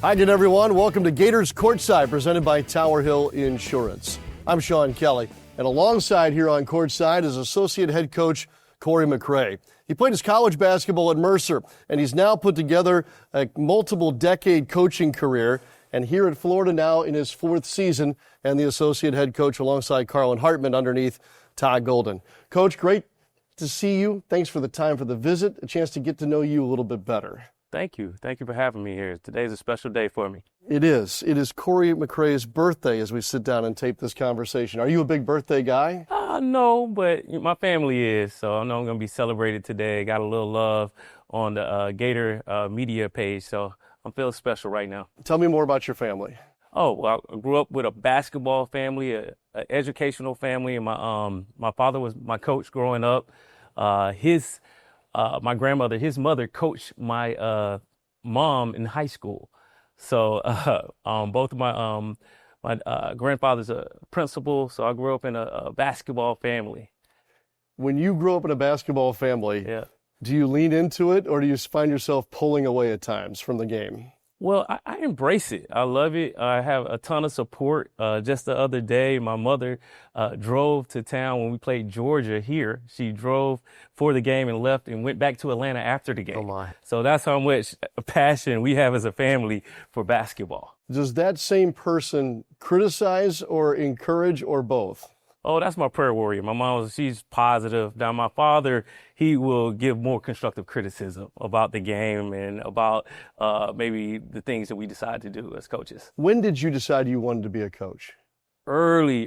Hi again, everyone. Welcome to Gators Courtside, presented by Tower Hill Insurance. I'm Sean Kelly, and alongside here on Courtside is Associate Head Coach Korey McCray. He played his college basketball at Mercer, and he's now put together a multiple-decade coaching career, and here at Florida now in his fourth season, and the Associate Head Coach alongside Carlin Hartman underneath Todd Golden. Coach, great to see you. Thanks for the time for the visit, a chance to get to know you a little bit better. Thank you. Thank you for having me here. Today's a special day for me. It is. It is Korey McCray's birthday as we sit down and tape this conversation. Are you a big birthday guy? No, but my family is, so I know I'm going to be celebrated today. Got a little love on the Gator media page, so I'm feeling special right now. Tell me more about your family. Oh, well, I grew up with a basketball family, an educational family, and my father was my coach growing up. My grandmother, his mother, coached my mom in high school. So both of my grandfather's a principal, so I grew up in a basketball family. When you grew up in a basketball family, yeah. Do you lean into it, or do you find yourself pulling away at times from the game? Well, I embrace it. I love it. I have a ton of support. Just the other day, my mother drove to town when we played Georgia here. She drove for the game and left and went back to Atlanta after the game. Oh my. So that's how much passion we have as a family for basketball. Does that same person criticize or encourage or both? Oh, that's my prayer warrior. My mom, she's positive. Now, my father, he will give more constructive criticism about the game and about maybe the things that we decide to do as coaches. When did you decide you wanted to be a coach? Early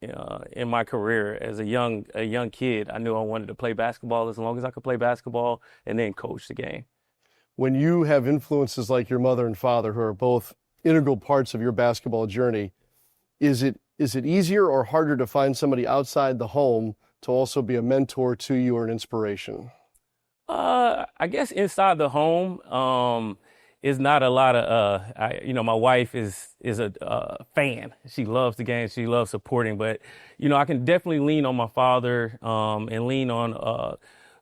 in my career as a young kid, I knew I wanted to play basketball as long as I could play basketball and then coach the game. When you have influences like your mother and father, who are both integral parts of your basketball journey, is it easier or harder to find somebody outside the home to also be a mentor to you or an inspiration? I guess inside the home is not a lot of, my wife is a fan. She loves the game. She loves supporting. But, I can definitely lean on my father and lean on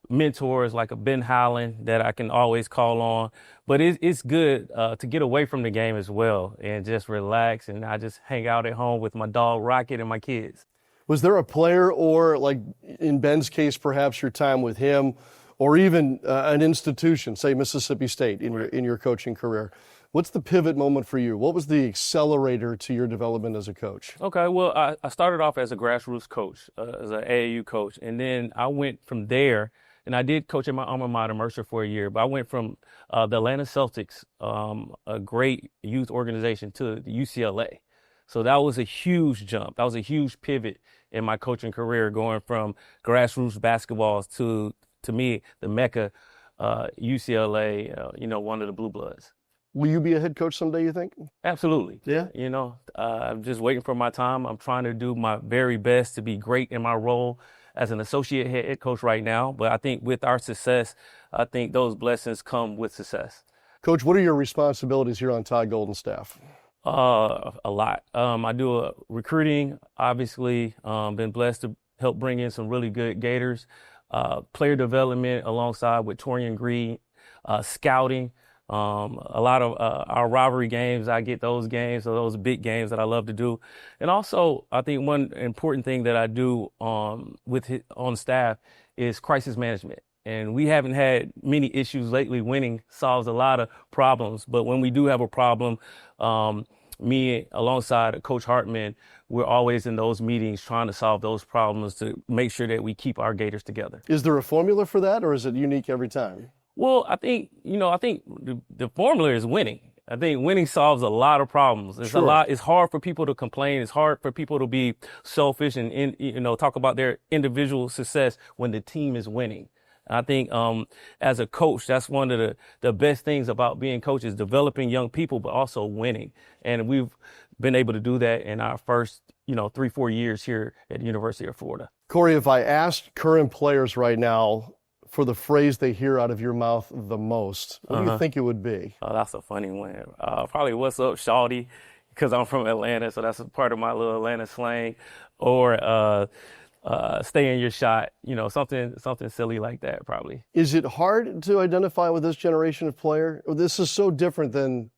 mentors like a Ben Howland that I can always call on. But it's good to get away from the game as well and just relax. And I just hang out at home with my dog Rocket and my kids. Was there a player, or like in Ben's case, perhaps your time with him, or even an institution, say Mississippi State in your coaching career? What's the pivot moment for you? What was the accelerator to your development as a coach? Okay, well, I started off as a grassroots coach, as an AAU coach. And then I went from there. And I did coach at my alma mater, Mercer, for a year. But I went from the Atlanta Celtics, a great youth organization, to the UCLA. So that was a huge jump. That was a huge pivot in my coaching career, going from grassroots basketball to me, the Mecca, UCLA, one of the Blue Bloods. Will you be a head coach someday, you think? Absolutely. Yeah. I'm just waiting for my time. I'm trying to do my very best to be great in my role as an associate head coach right now. But I think with our success, I think those blessings come with success. Coach, what are your responsibilities here on Todd Golden's staff? A lot. I do recruiting, obviously. Been blessed to help bring in some really good Gators. Player development alongside with Torian Green, scouting. A lot of our rivalry games, I get those games, so those big games that I love to do. And also, I think one important thing that I do on staff is crisis management. And we haven't had many issues lately. Winning solves a lot of problems. But when we do have a problem, me alongside Coach Hartman, we're always in those meetings trying to solve those problems to make sure that we keep our Gators together. Is there a formula for that, or is it unique every time? Well, I think the formula is winning. I think winning solves a lot of problems. Sure. It's hard for people to complain. It's hard for people to be selfish and talk about their individual success when the team is winning. I think as a coach, that's one of the best things about being coach, is developing young people, but also winning. And we've been able to do that in our first 3-4 years here at the University of Florida. Korey, if I asked current players right now for the phrase they hear out of your mouth the most, what do you think it would be? Oh, that's a funny one. Probably "What's up, shawty?" because I'm from Atlanta, so that's a part of my little Atlanta slang. Or stay in your shot, something silly like that probably. Is it hard to identify with this generation of player? This is so different than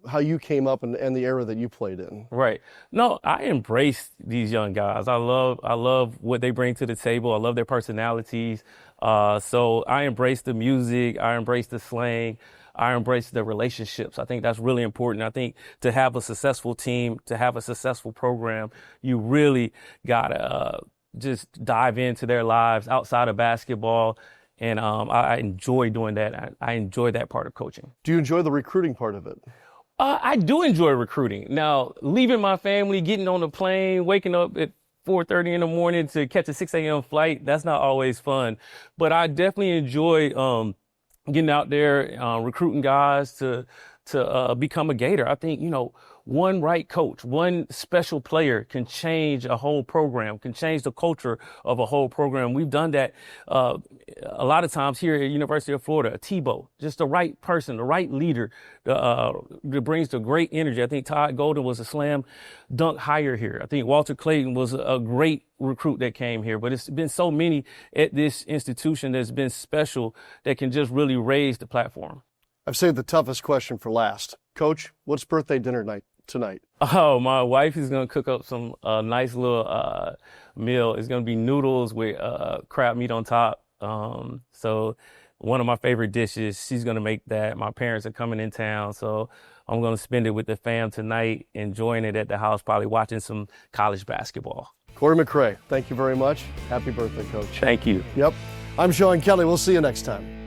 how you came up and the era that you played in. Right. No, I embrace these young guys. I love what they bring to the table. I love their personalities. So I embrace the music. I embrace the slang. I embrace the relationships. I think that's really important. I think to have a successful team, to have a successful program, you really gotta just dive into their lives outside of basketball. And I enjoy doing that. I enjoy that part of coaching. Do you enjoy the recruiting part of it? I do enjoy recruiting. Now, leaving my family, getting on the plane, waking up at 4:30 in the morning to catch a 6 a.m. flight, that's not always fun. But I definitely enjoy getting out there, recruiting guys to become a Gator. I think, one right coach, one special player can change a whole program, can change the culture of a whole program. We've done that a lot of times here at University of Florida. Tebow, just the right person, the right leader that brings the great energy. I think Todd Golden was a slam dunk hire here. I think Walter Clayton was a great recruit that came here. But it's been so many at this institution that's been special that can just really raise the platform. I've saved the toughest question for last. Coach, what's birthday dinner night tonight? Oh, my wife is going to cook up some nice little meal. It's going to be noodles with crab meat on top. So one of my favorite dishes, she's going to make that. My parents are coming in town, so I'm going to spend it with the fam tonight, enjoying it at the house, probably watching some college basketball. Korey McCray, thank you very much. Happy birthday, Coach. Thank you. Yep. I'm Sean Kelly. We'll see you next time.